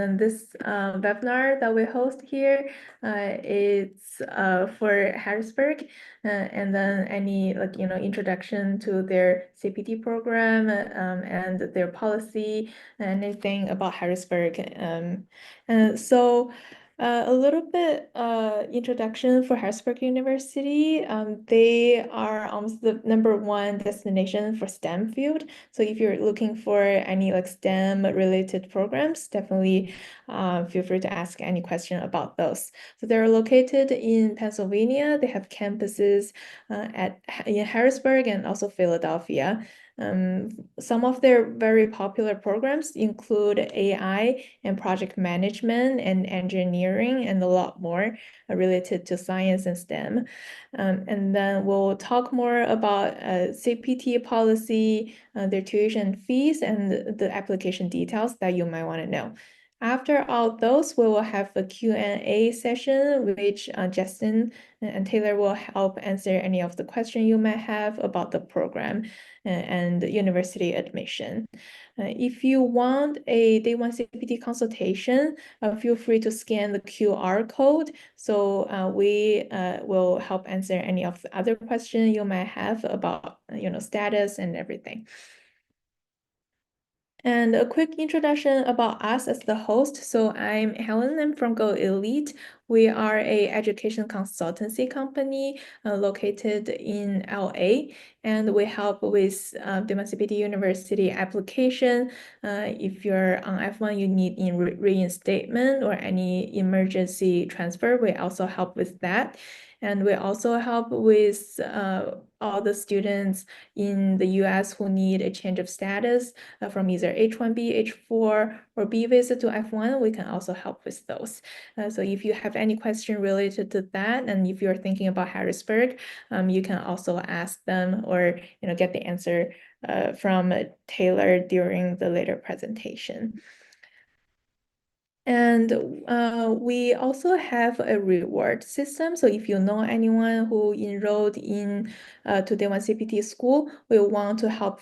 And this webinar that we host here, it's for Harrisburg, and then any introduction to their CPT program and their policy, anything about Harrisburg. And so a little bit introduction for Harrisburg University. They are almost the #1 destination for STEM field. So if you're looking for any STEM related programs, definitely feel free to ask any question about those. So they're located in Pennsylvania. They have campuses in Harrisburg and also Philadelphia. Some of their very popular programs include AI and project management and engineering and a lot more related to science and STEM. And then we'll talk more about CPT policy, their tuition fees, and the application details that you might want to know. After all those, we will have a Q&A session, which Justin and Taylor will help answer any of the questions you might have about the program and university admission. If you want a Day 1 CPT consultation, feel free to scan the QR code. So we will help answer any of the other questions you might have about status and everything. And a quick introduction about us as the host. So I'm Helen. I'm from Go Elite. We are a education consultancy company located in LA, and we help with the CPT University application. If you're on F1, you need reinstatement or any emergency transfer. We also help with that. And we also help with all the students in the US who need a change of status from either H-1B, H-4, or B visa to F1. We can also help with those. So if you have any question related to that, and if you're thinking about Harrisburg, you can also ask them or get the answer from Taylor during the later presentation. And we also have a reward system. So if you know anyone who enrolled in to Day 1 CPT school, we want to help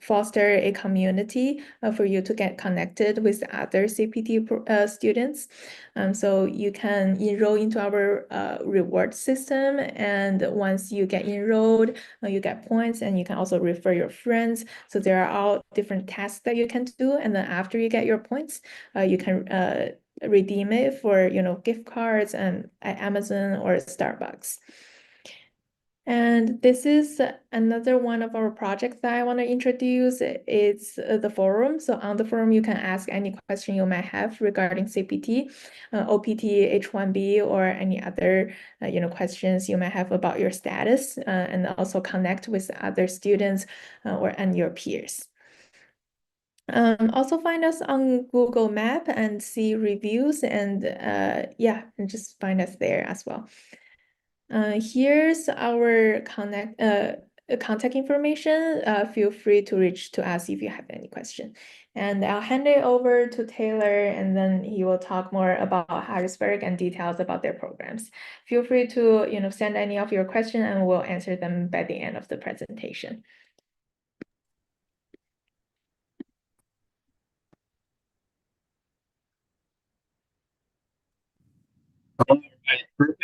foster a community for you to get connected with other CPT students. So you can enroll into our reward system. And once you get enrolled, you get points, and you can also refer your friends. So there are all different tasks that you can do. And then after you get your points, you can redeem it for gift cards and at Amazon or Starbucks. And this is another one of our projects that I want to introduce. It's the forum. So on the forum, you can ask any question you might have regarding CPT, OPT, H-1B, or any other questions you might have about your status, and also connect with other students and your peers. Also find us on Google Map and see reviews, and and just find us there as well. Here's our contact information. Feel free to reach to us if you have any question. And I'll hand it over to Taylor, and then he will talk more about Harrisburg and details about their programs. Feel free to send any of your questions, and we'll answer them by the end of the presentation. All right, perfect.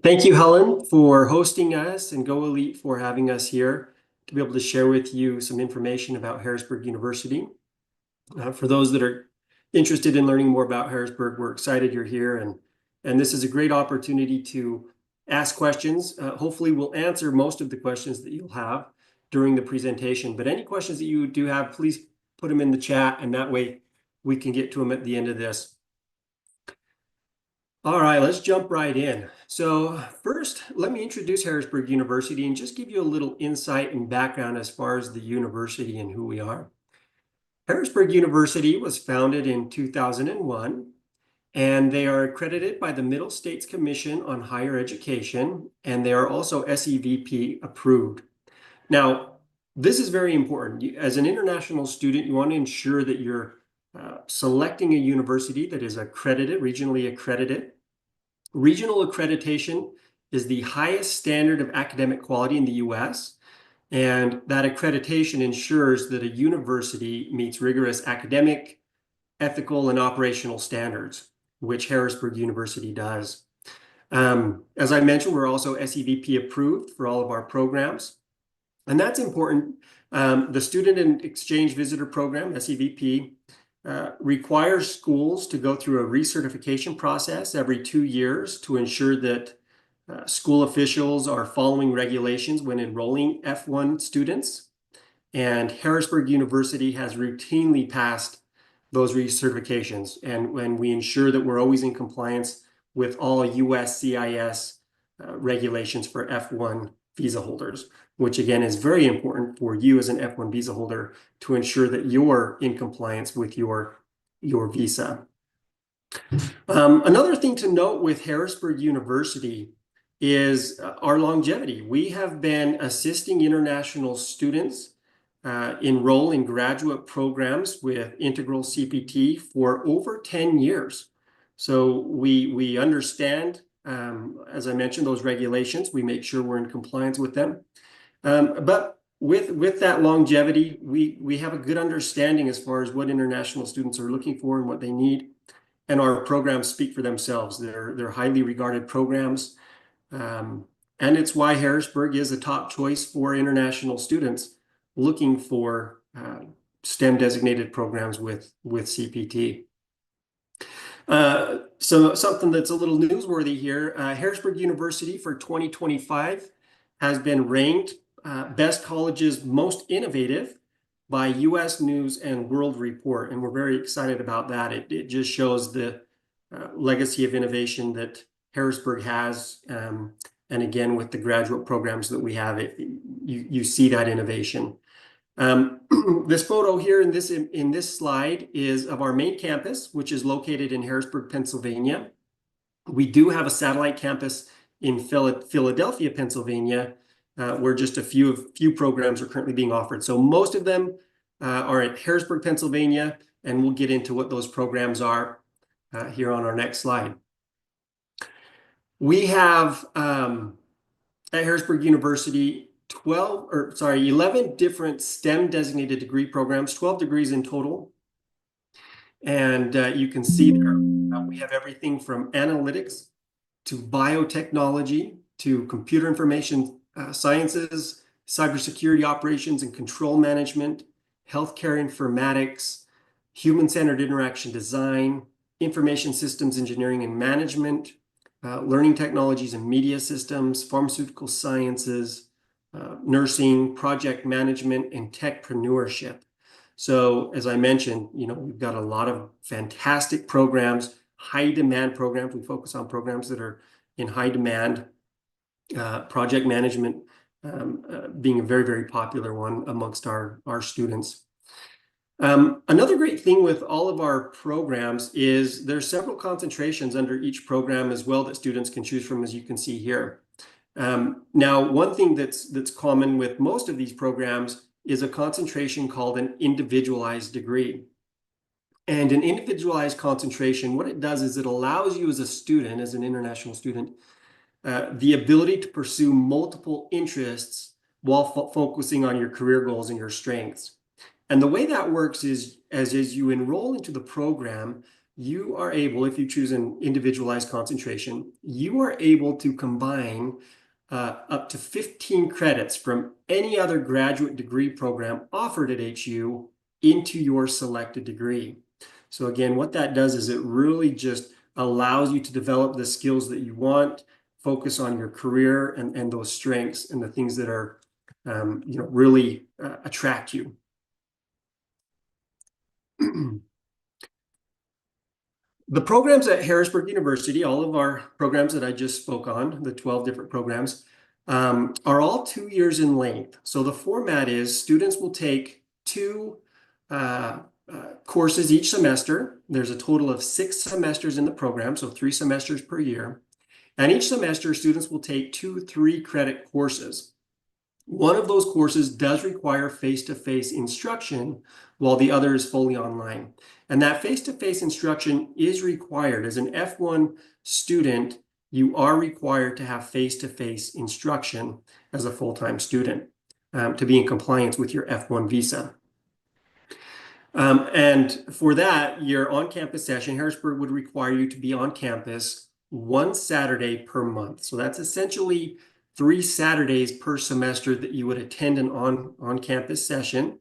Thank you, Helen, for hosting us, and Go Elite for having us here to be able to share with you some information about Harrisburg University. For those that are interested in learning more about Harrisburg, we're excited you're here, and this is a great opportunity to ask questions. Hopefully we'll answer most of the questions that you'll have during the presentation, but any questions that you do have, please put them in the chat, and that way we can get to them at the end of this. All right, let's jump right in. So first, let me introduce Harrisburg University and just give you a little insight and background as far as the university and who we are. Harrisburg University was founded in 2001, and they are accredited by the Middle States Commission on Higher Education, and they are also SEVP approved. Now, this is very important. As an international student, you want to ensure that you're selecting a university that is accredited, regionally accredited. Regional accreditation is the highest standard of academic quality in the US, and that accreditation ensures that a university meets rigorous academic, ethical, and operational standards, which Harrisburg University does. As I mentioned, we're also SEVP approved for all of our programs, and that's important. The Student and Exchange Visitor Program, SEVP, requires schools to go through a recertification process every 2 years to ensure that school officials are following regulations when enrolling F1 students. And Harrisburg University has routinely passed those recertifications, and when we ensure that we're always in compliance with all US CIS regulations for F1 visa holders, which again is very important for you as an F1 visa holder to ensure that you're in compliance with your visa. Another thing to note with Harrisburg University is our longevity. We have been assisting international students enroll in graduate programs with Integral CPT for over 10 years. So we understand, as I mentioned, those regulations. We make sure we're in compliance with them. But with that longevity, we have a good understanding as far as what international students are looking for and what they need. And our programs speak for themselves. They're highly regarded programs. And it's why Harrisburg is a top choice for international students looking for STEM designated programs with CPT. So something that's a little newsworthy here, Harrisburg University for 2025 has been ranked Best Colleges Most Innovative by US News and World Report, and we're very excited about that. It just shows the legacy of innovation that Harrisburg has, and again, with the graduate programs that we have, you see that innovation. This photo here in this slide is of our main campus, which is located in Harrisburg, Pennsylvania. We do have a satellite campus in Philadelphia, Pennsylvania, where just a few programs are currently being offered. So most of them are at Harrisburg, Pennsylvania, and we'll get into what those programs are here on our next slide. We have at Harrisburg University 11 different STEM designated degree programs, 12 degrees in total. And you can see there we have everything from analytics to biotechnology to computer information sciences, cybersecurity operations and control management, healthcare informatics, human-centered interaction design, information systems engineering and management, learning technologies and media systems, pharmaceutical sciences, nursing, project management, and techpreneurship. So as I mentioned, we've got a lot of fantastic programs, high demand programs. We focus on programs that are in high demand, project management being a very, very popular one amongst our students. Another great thing with all of our programs is there's several concentrations under each program as well that students can choose from, as you can see here. Now, one thing that's common with most of these programs is a concentration called an individualized degree. And an individualized concentration, what it does is it allows you as a student, as an international student, the ability to pursue multiple interests while focusing on your career goals and your strengths. And the way that works is as you enroll into the program, you are able, if you choose an individualized concentration, you are able to combine up to 15 credits from any other graduate degree program offered at HU into your selected degree. So again, what that does is it really just allows you to develop the skills that you want, focus on your career and those strengths and the things that are really attract you. The programs at Harrisburg University, all of our programs that I just spoke on, the 12 different programs, are all 2 years in length. So the format is students will take 2 courses each semester. There's a total of 6 semesters in the program, so 3 semesters per year. And each semester, students will take 2 3-credit courses. One of those courses does require face-to-face instruction, while the other is fully online. And that face-to-face instruction is required. As an F1 student, you are required to have face-to-face instruction as a full-time student to be in compliance with your F1 visa. And for that, your on-campus session, Harrisburg would require you to be on campus one Saturday per month. So that's essentially 3 Saturdays per semester that you would attend an on-campus session.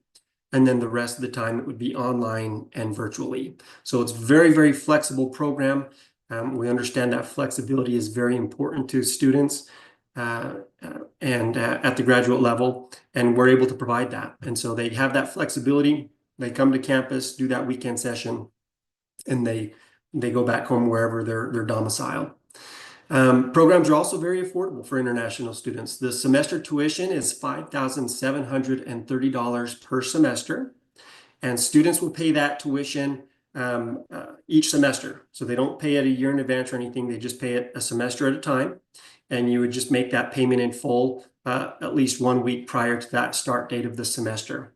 And then the rest of the time it would be online and virtually. So it's very, very flexible program. We understand that flexibility is very important to students and at the graduate level, and we're able to provide that. And so they have that flexibility. They come to campus, do that weekend session, and they go back home wherever they're domiciled. Programs are also very affordable for international students. The semester tuition is $5,730 per semester, and students will pay that tuition each semester. So they don't pay it a year in advance or anything. They just pay it a semester at a time, and you would just make that payment in full at least 1 week prior to that start date of the semester.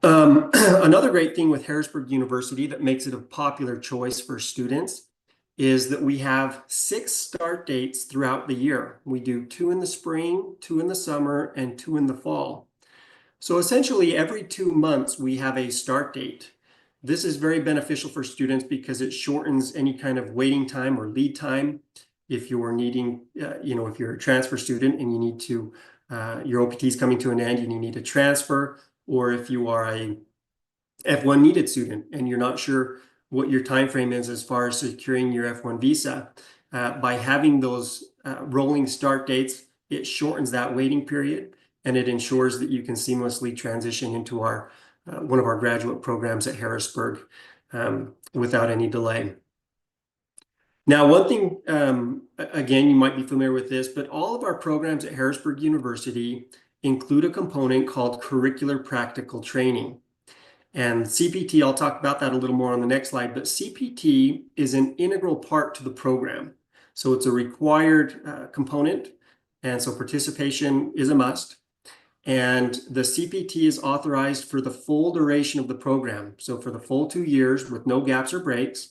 Another great thing with Harrisburg University that makes it a popular choice for students is that we have 6 start dates throughout the year. We do 2 in the spring, 2 in the summer, and 2 in the fall. So essentially every 2 months we have a start date. This is very beneficial for students because it shortens any kind of waiting time or lead time. If you are needing, if you're a transfer student and you need to, your OPT is coming to an end and you need to transfer, or if you are a F1 needed student and you're not sure what your time frame is as far as securing your F1 visa, by having those rolling start dates, it shortens that waiting period and it ensures that you can seamlessly transition into our one of our graduate programs at Harrisburg without any delay. Now, one thing, again, you might be familiar with this, but all of our programs at Harrisburg University include a component called curricular practical training. And CPT, I'll talk about that a little more on the next slide, but CPT is an integral part to the program. So it's a required component, and so participation is a must. And the CPT is authorized for the full duration of the program, so for the full 2 years with no gaps or breaks.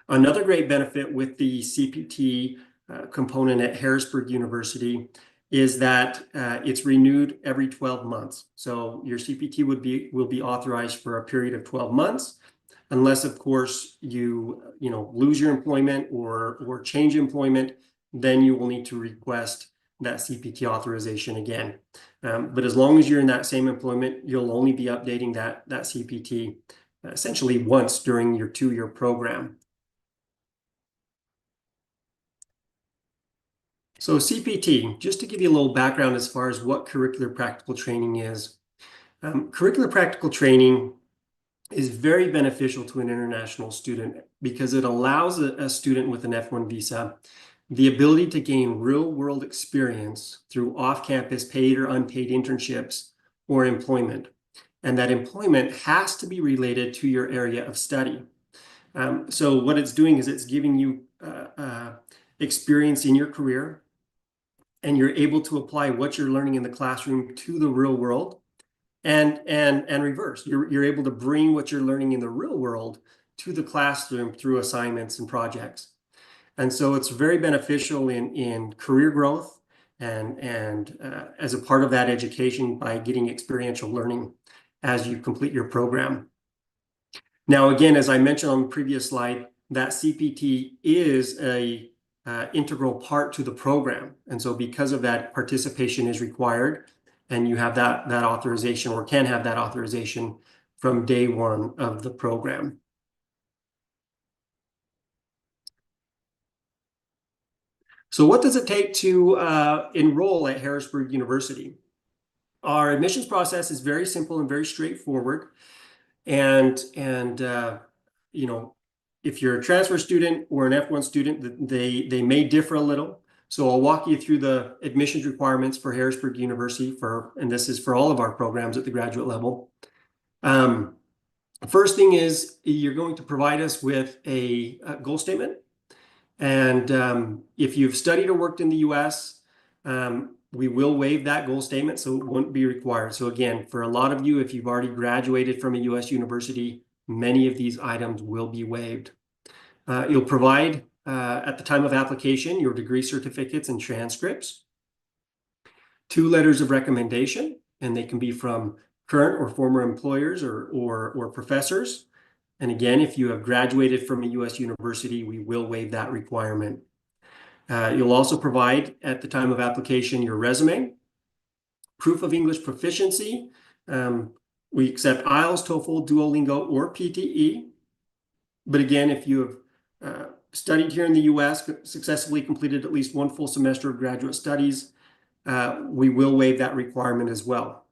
Another great benefit with the CPT component at Harrisburg University is that it's renewed every 12 months. So your CPT will be authorized for a period of 12 months, unless of course you lose your employment or change employment, then you will need to request that CPT authorization again. But as long as you're in that same employment, you'll only be updating that CPT essentially once during your 2-year program. So CPT, just to give you a little background as far as what curricular practical training is. Curricular practical training is very beneficial to an international student because it allows a student with an F1 visa the ability to gain real-world experience through off-campus paid or unpaid internships or employment. And that employment has to be related to your area of study. So what it's doing is it's giving you experience in your career, and you're able to apply what you're learning in the classroom to the real world, and reverse. You're able to bring what you're learning in the real world to the classroom through assignments and projects. And so it's very beneficial in career growth and as a part of that education by getting experiential learning as you complete your program. Now, again, as I mentioned on the previous slide, that CPT is a integral part to the program. And so because of that, participation is required, and you have that authorization, or can have that authorization from day one of the program. So what does it take to enroll at Harrisburg University? Our admissions process is very simple and very straightforward. And if you're a transfer student or an F1 student, they may differ a little. So I'll walk you through the admissions requirements for Harrisburg University and this is for all of our programs at the graduate level. First thing is you're going to provide us with a goal statement. And if you've studied or worked in the US, we will waive that goal statement, so it won't be required. So again, for a lot of you, if you've already graduated from a US university, many of these items will be waived. You'll provide, at the time of application, your degree certificates and transcripts, 2 letters of recommendation, and they can be from current or former employers or professors. And again, if you have graduated from a U.S. university, we will waive that requirement. You'll also provide, at the time of application, your resume, proof of English proficiency. We accept IELTS, TOEFL, Duolingo, or PTE. But again, if you have studied here in the U.S., successfully completed at least one full semester of graduate studies, we will waive that requirement as well.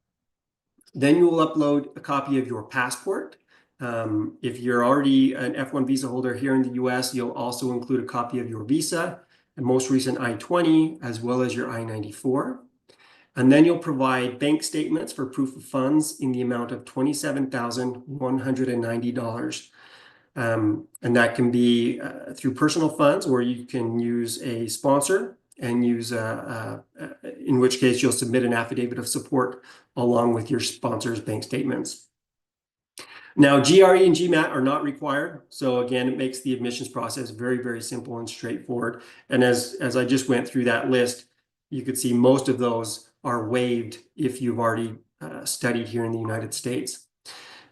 Then you will upload a copy of your passport. If you're already an F1 visa holder here in the US, you'll also include a copy of your visa, and most recent I-20, as well as your I-94. And then you'll provide bank statements for proof of funds in the amount of $27,190. And that can be through personal funds, or you can use a sponsor and use, in which case you'll submit an affidavit of support along with your sponsor's bank statements. Now, GRE and GMAT are not required. So again, it makes the admissions process very, very simple and straightforward. And as I just went through that list, you could see most of those are waived if you've already studied here in the United States.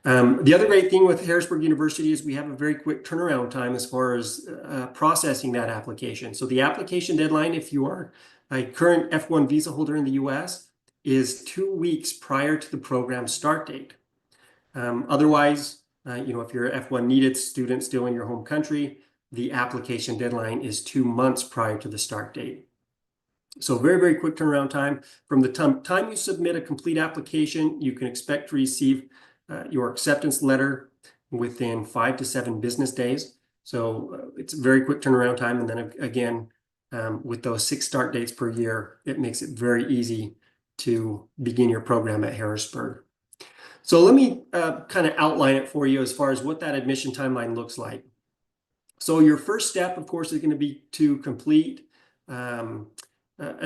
The other great thing with Harrisburg University is we have a very quick turnaround time as far as processing that application. So the application deadline, if you are a current F1 visa holder in the US, is 2 weeks prior to the program start date. Otherwise, if you're an F1 needed student still in your home country, the application deadline is 2 months prior to the start date. So very, very quick turnaround time. From the time you submit a complete application, you can expect to receive your acceptance letter within 5 to 7 business days. So it's a very quick turnaround time. And then again, with those 6 start dates per year, it makes it very easy to begin your program at Harrisburg. So let me kind of outline it for you as far as what that admission timeline looks like. So your first step, of course, is going to be to complete an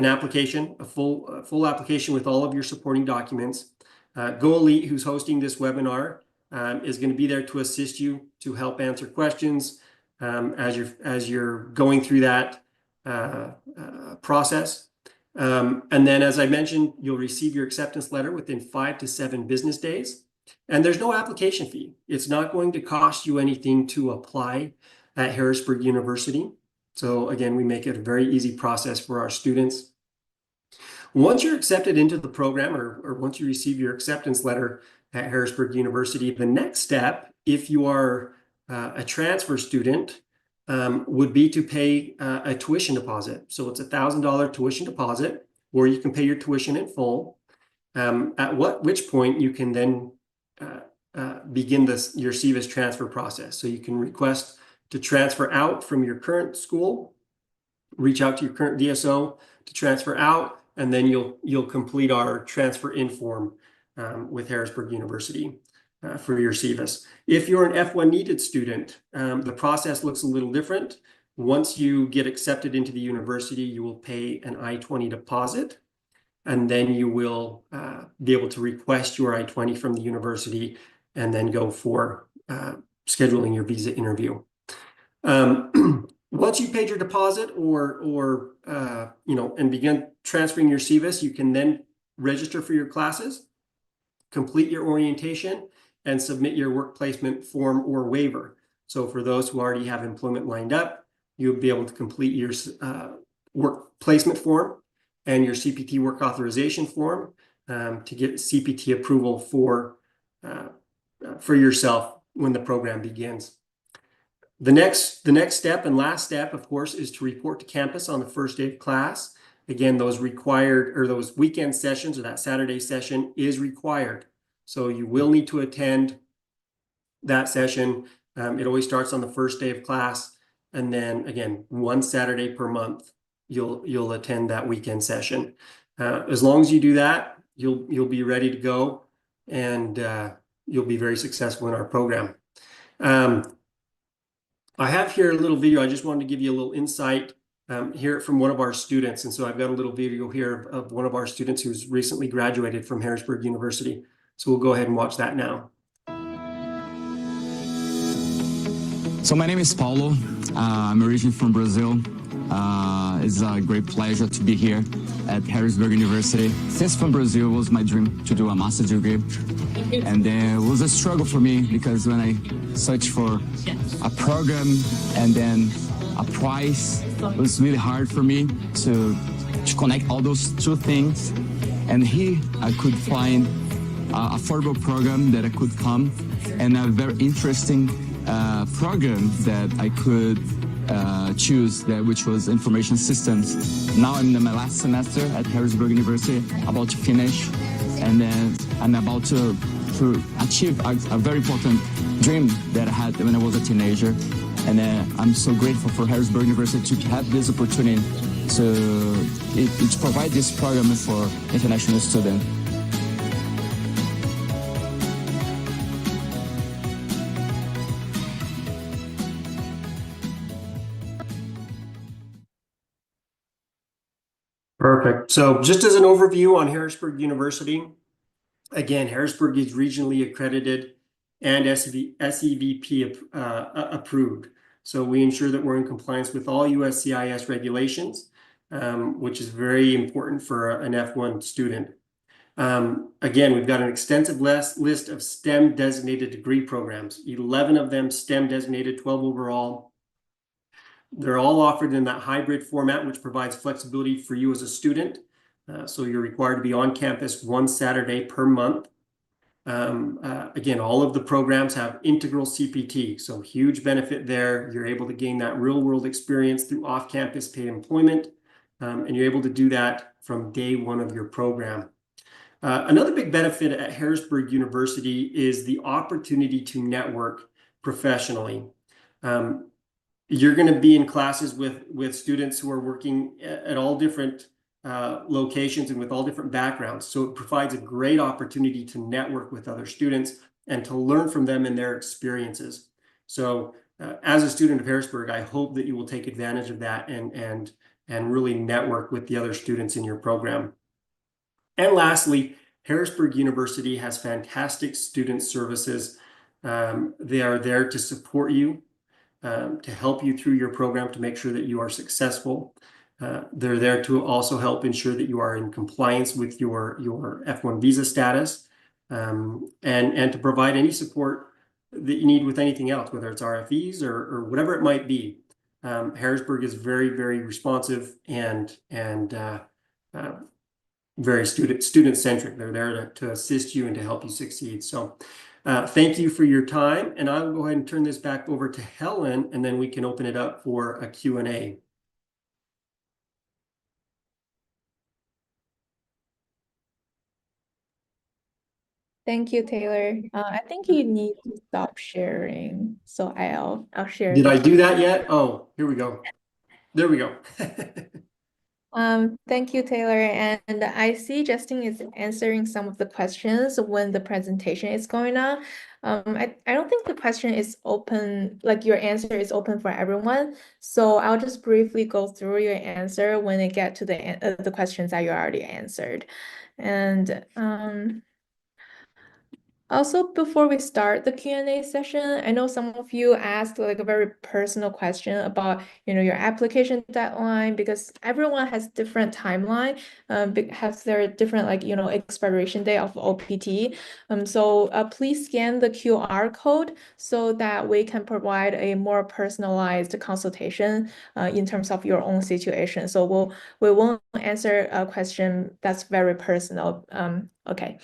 application, a full application with all of your supporting documents. GoElite, who's hosting this webinar, is going to be there to assist you, to help answer questions as you're going through that process. And then, as I mentioned, you'll receive your acceptance letter within 5 to 7 business days. And there's no application fee. It's not going to cost you anything to apply at Harrisburg University. So again, we make it a very easy process for our students. Once you're accepted into the program, or once you receive your acceptance letter at Harrisburg University, the next step, if you are a transfer student, would be to pay a tuition deposit. So it's a $1,000 tuition deposit, or you can pay your tuition in full, which point you can then begin your CVIS transfer process. So you can request to transfer out from your current school, reach out to your current DSO to transfer out, and then you'll complete our transfer in form with Harrisburg University for your CVIS. If you're an F1 needed student, the process looks a little different. Once you get accepted into the university, you will pay an I-20 deposit, and then you will be able to request your I-20 from the university and then go for scheduling your visa interview. Once you paid your deposit and begin transferring your CVIS, you can then register for your classes, complete your orientation, and submit your work placement form or waiver. So for those who already have employment lined up, you'll be able to complete your work placement form and your CPT work authorization form to get CPT approval for yourself when the program begins. The next step and last step, of course, is to report to campus on the first day of class. Again, those weekend sessions, or that Saturday session, is required. So you will need to attend that session. It always starts on the first day of class, and then again, one Saturday per month, you'll attend that weekend session. As long as you do that, you'll be ready to go, and you'll be very successful in our program. I have here a little video. I just wanted to give you a little insight here from one of our students. And so I've got a little video here of one of our students who's recently graduated from Harrisburg University. So we'll go ahead and watch that now. So my name is Paulo. I'm originally from Brazil. It's a great pleasure to be here at Harrisburg University. Since from Brazil, it was my dream to do a master's degree. And it was a struggle for me because when I searched for a program and then a price, it was really hard for me to connect all those two things. And here I could find an affordable program that I could come and a very interesting program that I could choose, which was information systems. Now I'm in my last semester at Harrisburg University, about to finish, and then I'm about to achieve a very important dream that I had when I was a teenager. And I'm so grateful for Harrisburg University to have this opportunity to provide this program for international students. Perfect. So just as an overview on Harrisburg University, again, Harrisburg is regionally accredited and SEVP approved. So we ensure that we're in compliance with all USCIS regulations, which is very important for an F1 student. Again, we've got an extensive list of STEM designated degree programs, 11 of them STEM designated, 12 overall. They're all offered in that hybrid format, which provides flexibility for you as a student. So you're required to be on campus one Saturday per month. Again, all of the programs have integral CPT, so huge benefit there. You're able to gain that real-world experience through off-campus paid employment, and you're able to do that from day one of your program. Another big benefit at Harrisburg University is the opportunity to network professionally. You're going to be in classes with students who are working at all different locations and with all different backgrounds. So it provides a great opportunity to network with other students and to learn from them and their experiences. So as a student of Harrisburg, I hope that you will take advantage of that and really network with the other students in your program. And lastly, Harrisburg University has fantastic student services. They are there to support you, to help you through your program to make sure that you are successful. They're there to also help ensure that you are in compliance with your F1 visa status, and to provide any support that you need with anything else, whether it's RFEs or whatever it might be. Harrisburg is very, very responsive and very student-centric. They're there to assist you and to help you succeed. So thank you for your time, and I will go ahead and turn this back over to Helen, and then we can open it up for a Q&A. Thank you, Taylor. I think you need to stop sharing, so I'll share. Did I do that yet? Oh, here we go. There we go. Thank you, Taylor. And I see Justin is answering some of the questions when the presentation is going on. I don't think the question is open, like your answer is open for everyone. So I'll just briefly go through your answer when I get to the questions that you already answered. And also, before we start the Q&A session, I know some of you asked like a very personal question about, your application deadline, because everyone has different timeline, has their different expiration date of OPT. So please scan the QR code so that we can provide a more personalized consultation in terms of your own situation. So we won't answer a question that's very personal. Okay.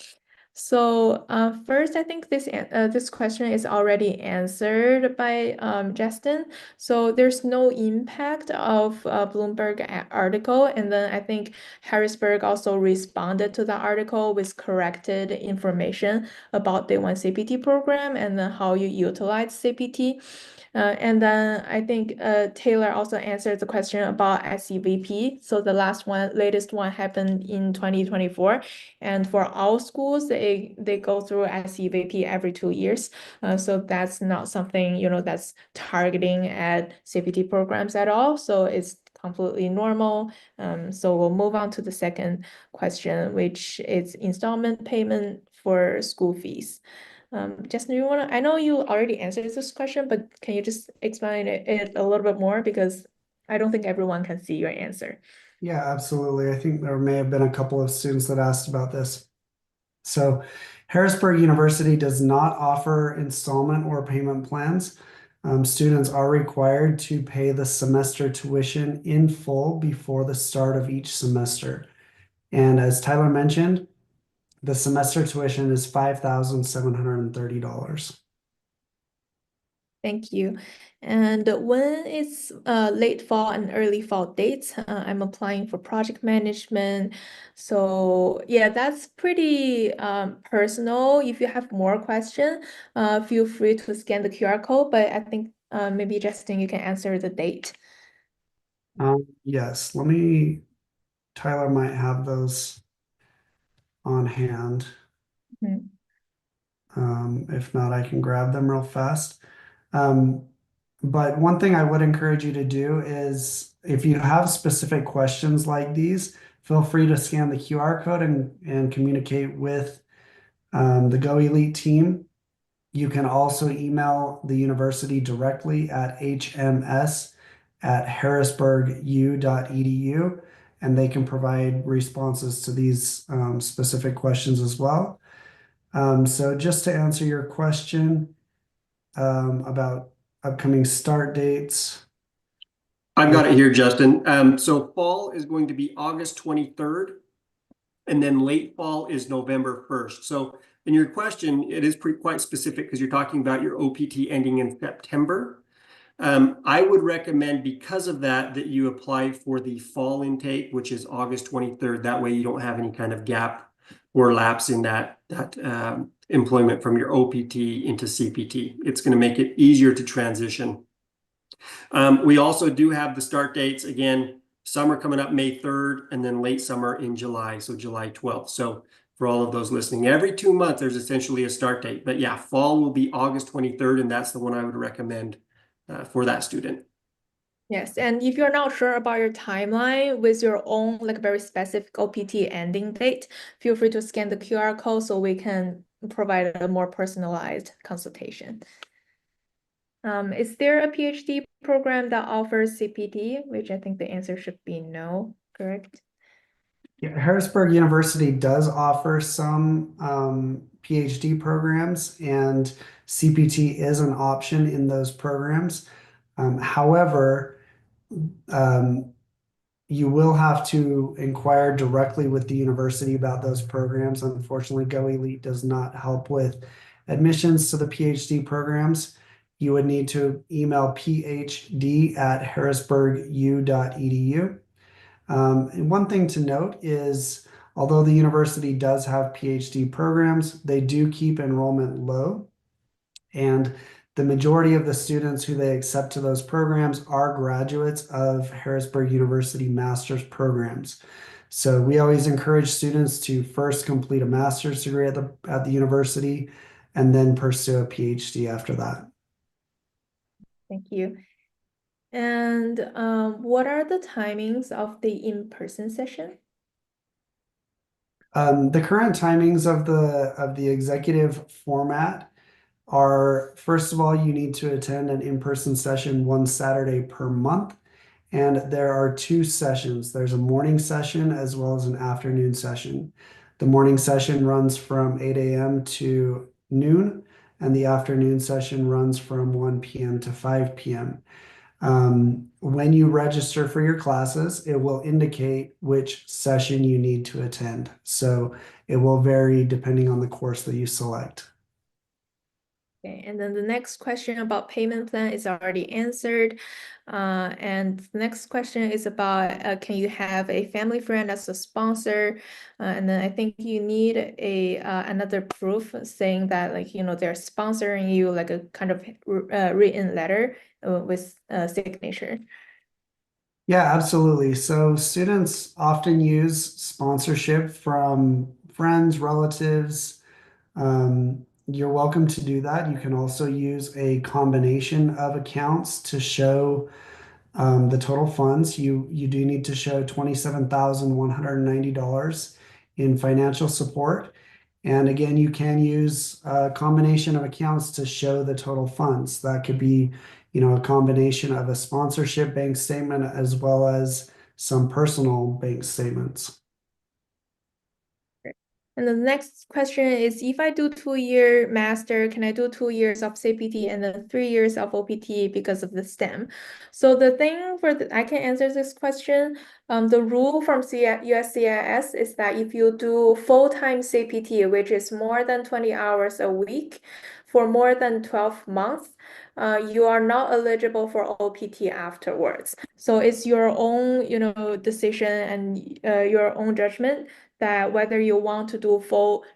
So first, I think this question is already answered by Justin. So there's no impact of Bloomberg article, and then I think Harrisburg also responded to the article with corrected information about the Day 1 CPT program and then how you utilize CPT. And then I think Taylor also answered the question about SEVP. So the latest one happened in 2024. And for all schools, they go through SEVP every 2 years. So that's not something, that's targeting at CPT programs at all. So it's completely normal. So we'll move on to the second question, which is installment payment for school fees. Justin, I know you already answered this question, but can you just explain it a little bit more? Because I don't think everyone can see your answer. Yeah, absolutely. I think there may have been a couple of students that asked about this. So Harrisburg University does not offer installment or payment plans. Students are required to pay the semester tuition in full before the start of each semester. And as Tyler mentioned, the semester tuition is $5,730. Thank you. And when it's late fall and early fall dates, I'm applying for project management. So yeah, that's pretty personal. If you have more questions, feel free to scan the QR code. But I think maybe Justin, you can answer the date. Yes, Tyler might have those on hand. Mhm. If not, I can grab them real fast. But one thing I would encourage you to do is if you have specific questions like these, feel free to scan the QR code and communicate with the Go Elite team. You can also email the university directly at hms@harrisburgu.edu, and they can provide responses to these specific questions as well. So just to answer your question about upcoming start dates. I've got it here, Justin. So fall is going to be August 23rd, and then late fall is November 1st. So in your question, it is quite specific because you're talking about your OPT ending in September. I would recommend, because of that, that you apply for the fall intake, which is August 23rd. That way you don't have any kind of gap or lapse in that employment from your OPT into CPT. It's going to make it easier to transition. We also do have the start dates. Again, summer coming up May 3rd, and then late summer in July, so July 12th. So for all of those listening, every 2 months there's essentially a start date. But yeah, fall will be August 23rd, and that's the one I would recommend for that student. Yes, and if you're not sure about your timeline with your own like very specific OPT ending date, feel free to scan the QR code so we can provide a more personalized consultation. Is there a PhD program that offers CPT? Which I think the answer should be no, correct? Yeah, Harrisburg University does offer some PhD programs, and CPT is an option in those programs. However, you will have to inquire directly with the university about those programs. Unfortunately, Go Elite does not help with admissions to the PhD programs. You would need to email phd@harrisburgu.edu. And one thing to note is, although the university does have PhD programs, they do keep enrollment low. And the majority of the students who they accept to those programs are graduates of Harrisburg University master's programs. So we always encourage students to first complete a master's degree at the university and then pursue a PhD after that. Thank you. And what are the timings of the in-person session? The current timings of the executive format are, first of all, you need to attend an in-person session one Saturday per month. And there are 2 sessions. There's a morning session as well as an afternoon session. The morning session runs from 8 a.m. to noon, and the afternoon session runs from 1 p.m. to 5 p.m. When you register for your classes, it will indicate which session you need to attend. So it will vary depending on the course that you select. Okay, and then the next question about payment plan is already answered. And the next question is about can you have a family friend as a sponsor? And then I think you need a another proof saying that they're sponsoring you, like a kind of written letter with signature. Yeah, absolutely. So students often use sponsorship from friends, relatives. You're welcome to do that. You can also use a combination of accounts to show the total funds. You do need to show $27,190 in financial support. And again, you can use a combination of accounts to show the total funds. That could be, a combination of a sponsorship bank statement as well as some personal bank statements. And the next question is, if I do 2-year master, can I do 2 years of CPT and then 3 years of OPT because of the STEM? So the thing I can answer this question. The rule from USCIS is that if you do full-time CPT, which is more than 20 hours a week for more than 12 months, you are not eligible for OPT afterwards. So it's your own, decision and your own judgment that whether you want to do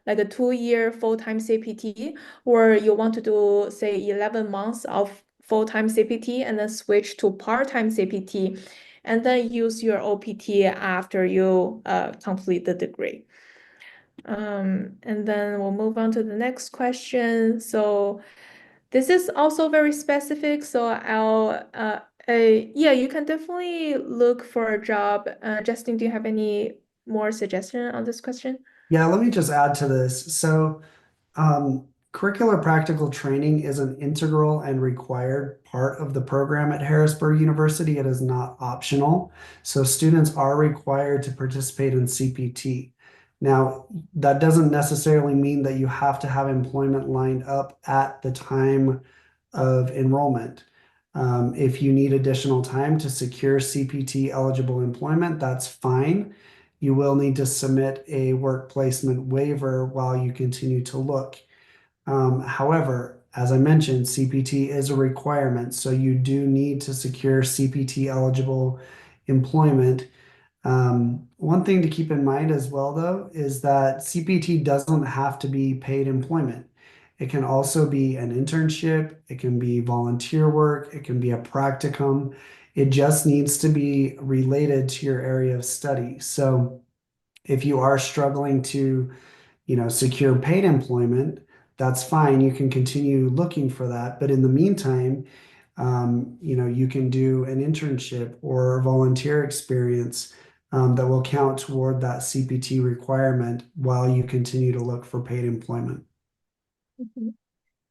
like a 2-year full-time CPT, or you want to do, say, 11 months of full-time CPT and then switch to part-time CPT, and then use your OPT after you complete the degree. And then we'll move on to the next question. So this is also very specific, so yeah, you can definitely look for a job. Justin, do you have any more suggestion on this question? Yeah, let me just add to this. So, curricular practical training is an integral and required part of the program at Harrisburg University. It is not optional. So students are required to participate in CPT. Now, that doesn't necessarily mean that you have to have employment lined up at the time of enrollment. If you need additional time to secure CPT eligible employment, that's fine. You will need to submit a work placement waiver while you continue to look. However, as I mentioned, CPT is a requirement, so you do need to secure CPT eligible employment. One thing to keep in mind as well, though, is that CPT doesn't have to be paid employment. It can also be an internship, it can be volunteer work, it can be a practicum. It just needs to be related to your area of study. So if you are struggling to, secure paid employment, that's fine. You can continue looking for that. But in the meantime, you can do an internship or volunteer experience that will count toward that CPT requirement while you continue to look for paid employment.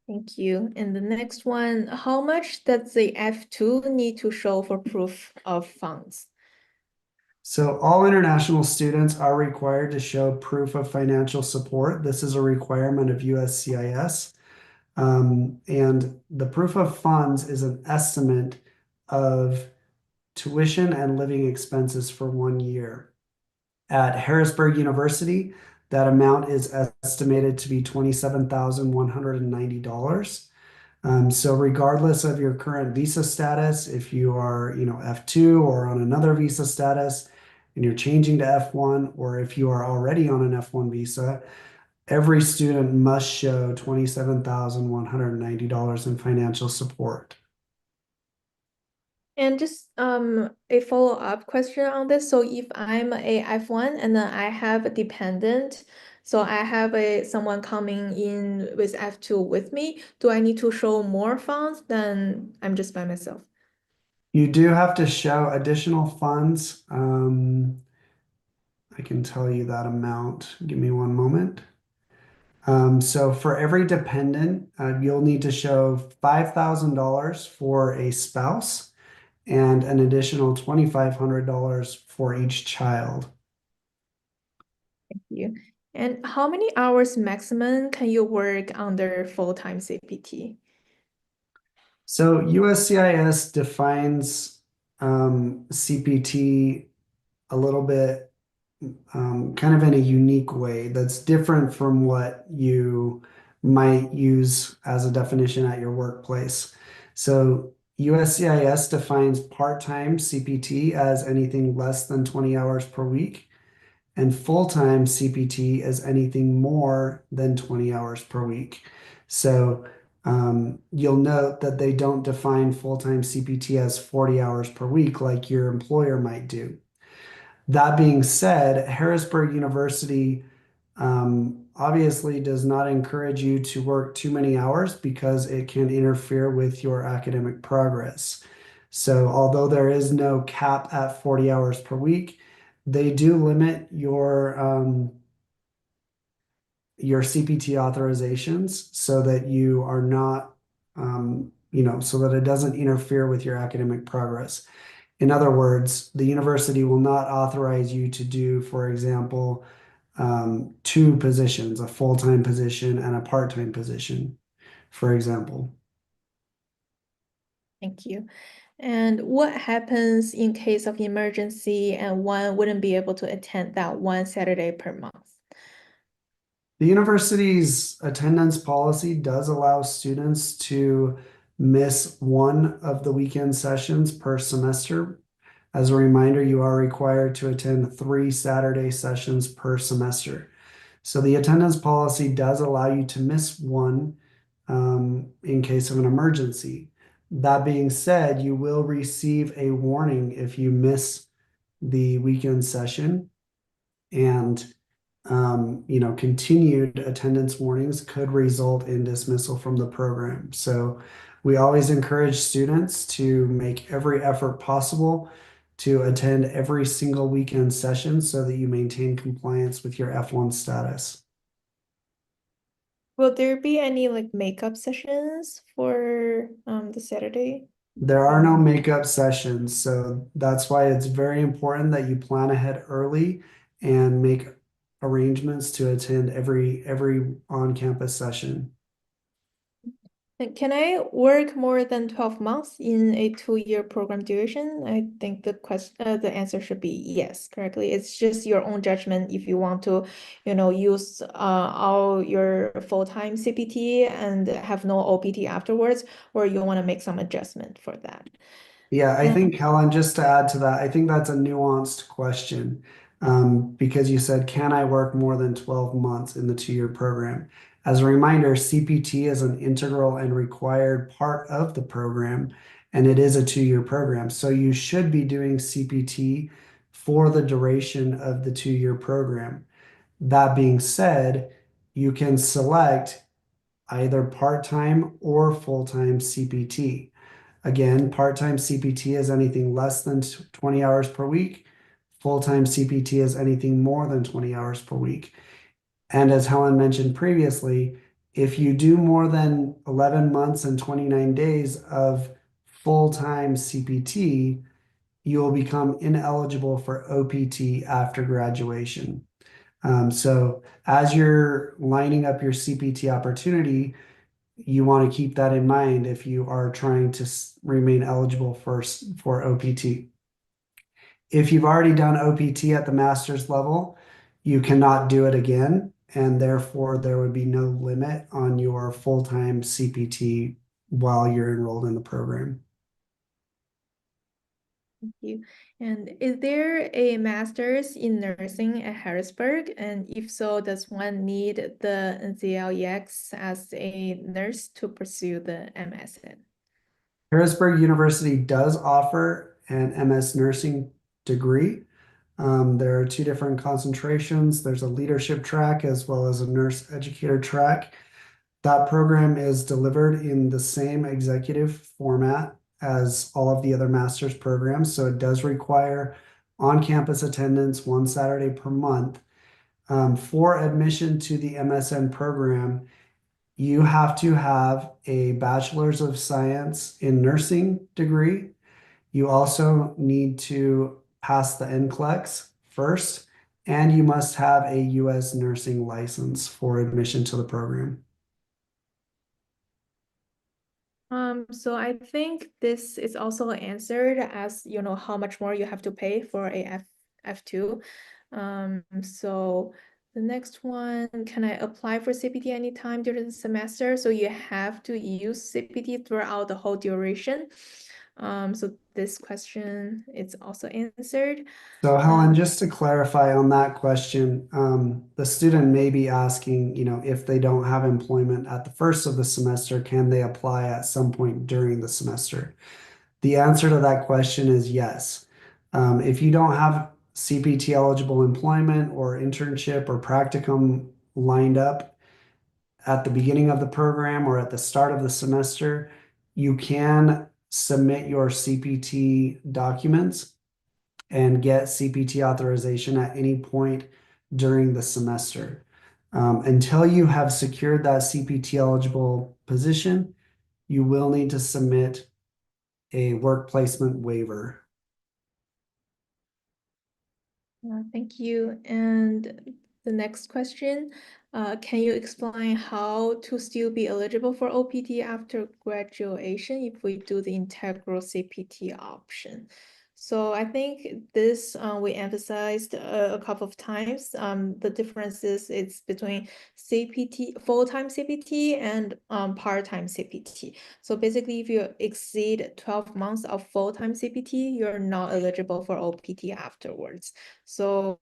Thank you. And the next one, how much does the F2 need to show for proof of funds? So all international students are required to show proof of financial support. This is a requirement of USCIS. And the proof of funds is an estimate of tuition and living expenses for 1 year. At Harrisburg University, that amount is estimated to be $27,190. So regardless of your current visa status, if you are, F2 or on another visa status and you're changing to F1, or if you are already on an F1 visa, every student must show $27,190 in financial support. And just a follow-up question on this. So if I'm a F1 and then I have a dependent, so I have someone coming in with F2 with me, do I need to show more funds than I'm just by myself? You do have to show additional funds. I can tell you that amount. Give me one moment. So for every dependent, you'll need to show $5,000 for a spouse and an additional $2,500 for each child. Thank you. And how many hours maximum can you work under full-time CPT? So USCIS defines CPT a little bit kind of in a unique way that's different from what you might use as a definition at your workplace. So USCIS defines part-time CPT as anything less than 20 hours per week, and full-time CPT as anything more than 20 hours per week. So you'll note that they don't define full-time CPT as 40 hours per week like your employer might do. That being said, Harrisburg University obviously does not encourage you to work too many hours because it can interfere with your academic progress. So although there is no cap at 40 hours per week, they do limit your CPT authorizations so that you are not, so that it doesn't interfere with your academic progress. In other words, the university will not authorize you to do, for example, two positions, a full-time position and a part-time position, for example. Thank you. And what happens in case of emergency and one wouldn't be able to attend that one Saturday per month? The university's attendance policy does allow students to miss one of the weekend sessions per semester. As a reminder, you are required to attend 3 Saturday sessions per semester. So the attendance policy does allow you to miss one in case of an emergency. That being said, you will receive a warning if you miss the weekend session, and continued attendance warnings could result in dismissal from the program. So we always encourage students to make every effort possible to attend every single weekend session so that you maintain compliance with your F1 status. Will there be any like makeup sessions for the Saturday? There are no makeup sessions, so that's why it's very important that you plan ahead early and make arrangements to attend every on-campus session. And can I work more than 12 months in a 2-year program duration? I think the answer should be yes, correctly. It's just your own judgment if you want to, use all your full-time CPT and have no OPT afterwards, or you want to make some adjustment for that. Yeah, I think, Helen, just to add to that, I think that's a nuanced question, because you said, can I work more than 12 months in the 2-year program? As a reminder, CPT is an integral and required part of the program, and it is a 2-year program. So you should be doing CPT for the duration of the 2-year program. That being said, you can select either part-time or full-time CPT. Again, part-time CPT is anything less than 20 hours per week. Full-time CPT is anything more than 20 hours per week. And as Helen mentioned previously, if you do more than 11 months and 29 days of full-time CPT, you will become ineligible for OPT after graduation. So as you're lining up your CPT opportunity, you want to keep that in mind if you are trying to remain eligible for OPT. If you've already done OPT at the master's level, you cannot do it again, and therefore there would be no limit on your full-time CPT while you're enrolled in the program. Thank you. And is there a master's in nursing at Harrisburg? And if so, does one need the NCLEX as a nurse to pursue the MSN? Harrisburg University does offer an MS nursing degree. There are 2 different concentrations. There's a leadership track as well as a nurse educator track. That program is delivered in the same executive format as all of the other master's programs. So it does require on-campus attendance 1 Saturday per month. For admission to the MSN program, you have to have a Bachelor's of Science in Nursing degree. You also need to pass the NCLEX first, and you must have a U.S. nursing license for admission to the program. So I think this is also answered as, how much more you have to pay for a F2. So the next one, can I apply for CPT anytime during the semester? So you have to use CPT throughout the whole duration. So this question is also answered. So Helen, just to clarify on that question, the student may be asking, if they don't have employment at the first of the semester, can they apply at some point during the semester? The answer to that question is yes. If you don't have CPT eligible employment or internship or practicum lined up at the beginning of the program or at the start of the semester, you can submit your CPT documents and get CPT authorization at any point during the semester. Until you have secured that CPT eligible position, you will need to submit a work placement waiver. Thank you. And the next question, can you explain how to still be eligible for OPT after graduation if we do the integral CPT option? So I think this we emphasized a couple of times. The difference is it's between CPT, full-time CPT and part-time CPT. So basically, if you exceed 12 months of full-time CPT, you're not eligible for OPT afterwards. So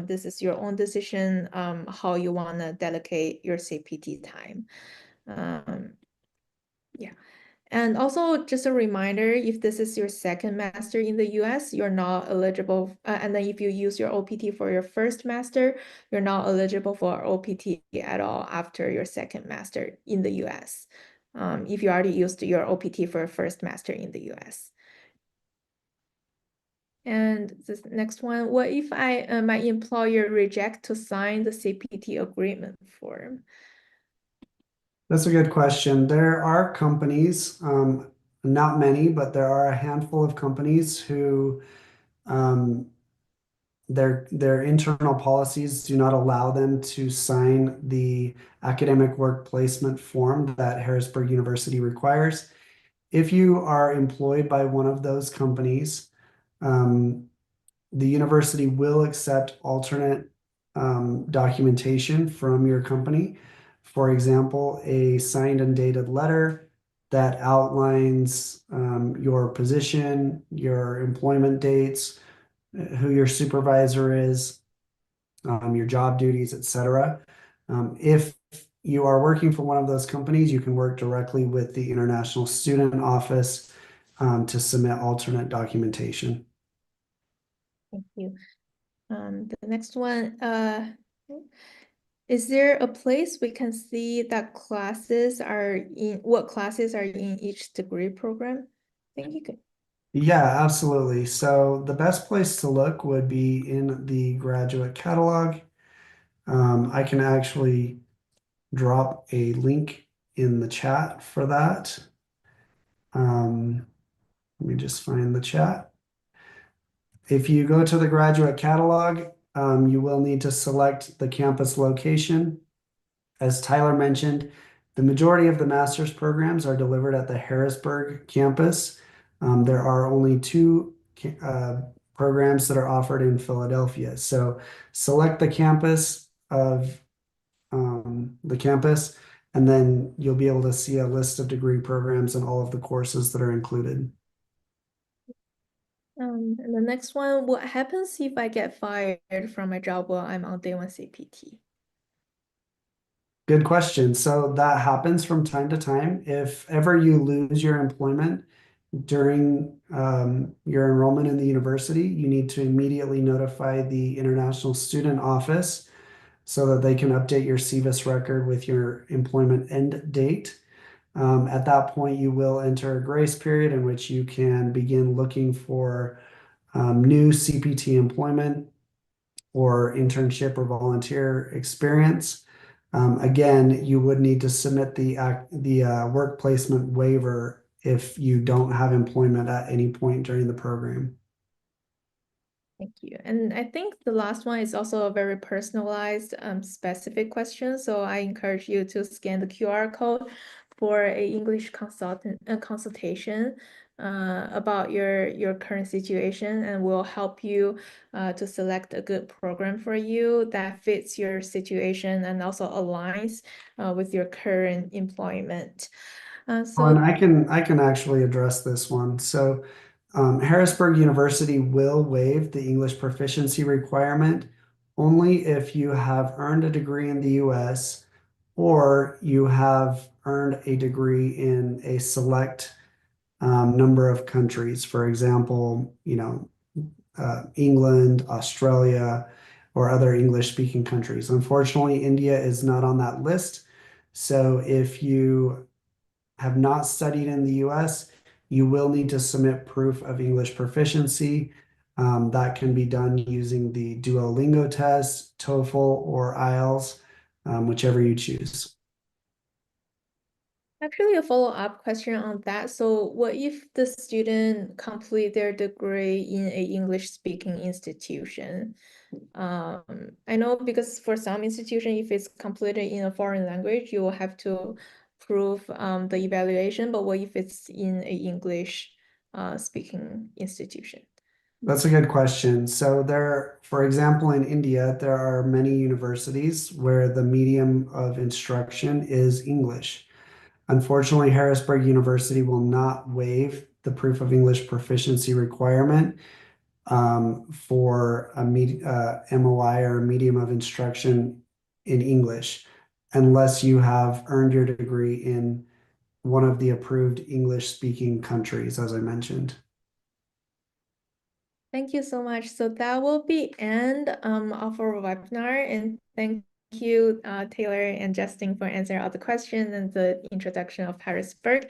this is your own decision how you want to delegate your CPT time. Yeah. And also just a reminder, if this is your second master in the US, you're not eligible. And then if you use your OPT for your first master, you're not eligible for OPT at all after your second master in the US. If you already used your OPT for first master in the US. And this next one, what if my employer reject to sign the CPT agreement form? That's a good question. There are companies, not many, but there are a handful of companies who their internal policies do not allow them to sign the academic work placement form that Harrisburg University requires. If you are employed by one of those companies, the university will accept alternate documentation from your company. For example, a signed and dated letter that outlines your position, your employment dates, who your supervisor is, your job duties, etc. If you are working for one of those companies, you can work directly with the International Student Office to submit alternate documentation. Thank you. The next one, is there a place we can see that what classes are in each degree program? I think you could. Yeah, absolutely. So the best place to look would be in the graduate catalog. I can actually drop a link in the chat for that. Let me just find the chat. If you go to the graduate catalog, you will need to select the campus location. As Tyler mentioned, the majority of the master's programs are delivered at the Harrisburg campus. There are only two programs that are offered in Philadelphia. So select the campus of the campus, and then you'll be able to see a list of degree programs and all of the courses that are included. And the next one, what happens if I get fired from my job while I'm on day one CPT? Good question. So that happens from time to time. If ever you lose your employment during your enrollment in the university, you need to immediately notify the International Student Office so that they can update your CVIS record with your employment end date. At that point, you will enter a grace period in which you can begin looking for new CPT employment or internship or volunteer experience. Again, you would need to submit the work placement waiver if you don't have employment at any point during the program. Thank you. And I think the last one is also a very personalized, specific question. So I encourage you to scan the QR code for a English consultation about your current situation, and we'll help you to select a good program for you that fits your situation and also aligns with your current employment. And I can actually address this one. So Harrisburg University will waive the English proficiency requirement only if you have earned a degree in the US or you have earned a degree in a select number of countries. For example, England, Australia, or other English-speaking countries. Unfortunately, India is not on that list. So if you have not studied in the US, you will need to submit proof of English proficiency. That can be done using the Duolingo test, TOEFL, or IELTS, whichever you choose. Actually, a follow-up question on that. So what if the student complete their degree in a English-speaking institution? I know because for some institution, if it's completed in a foreign language, you will have to prove the evaluation, but what if it's in a English speaking institution? That's a good question. So for example, in India, there are many universities where the medium of instruction is English. Unfortunately, Harrisburg University will not waive the proof of English proficiency requirement for a MOI or a medium of instruction in English, unless you have earned your degree in one of the approved English-speaking countries, as I mentioned. Thank you so much. So that will be end of our webinar, and thank you, Taylor and Justin, for answering all the questions and the introduction of Harrisburg.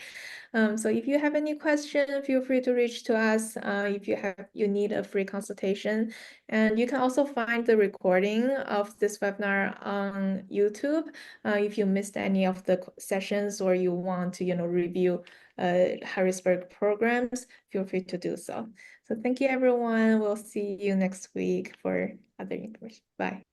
So if you have any question, feel free to reach to us if you need a free consultation. And you can also find the recording of this webinar on YouTube. If you missed any of the sessions or you want to, review Harrisburg programs, feel free to do so. So thank you, everyone. We'll see you next week for other information. Bye.